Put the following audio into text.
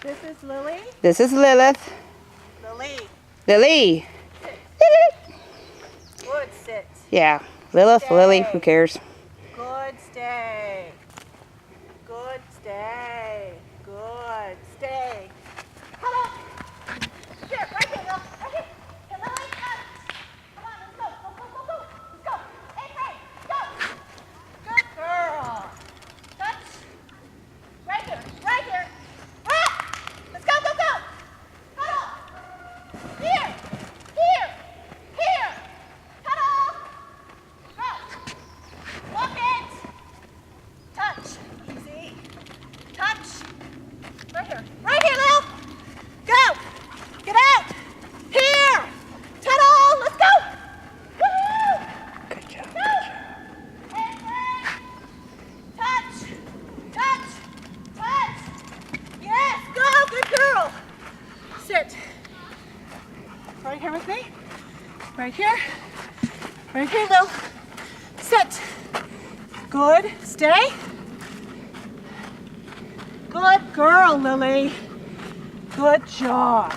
This is Lily. This is Lilith. Lily. Lily. Sit. Good, sit. Yeah, Lilith, Stay. Lily, who cares? Good, stay. Good, stay. Good, stay. Come on. Here, right here, Lil. Right here. Here, Lily, come. Come on, let's go. Go, go, go, go. Let's go. Hey, Frank, go. Good girl. Touch. Right here, right here. Ah! Let's go, go, go. Cuddle. Here, here, here. Cuddle. Go. Walk it. Touch. Easy. Touch. Right here. Right here, Lil. Go. Get out. Here. Tunnel. Let's go. Woo-hoo. Good job. Go. And break. Touch. Touch. Touch. Yes. Go. Good girl. Sit. Right here with me. Right here. Right here, Lil. Sit. Good. Stay. Good girl, Lily. Good job.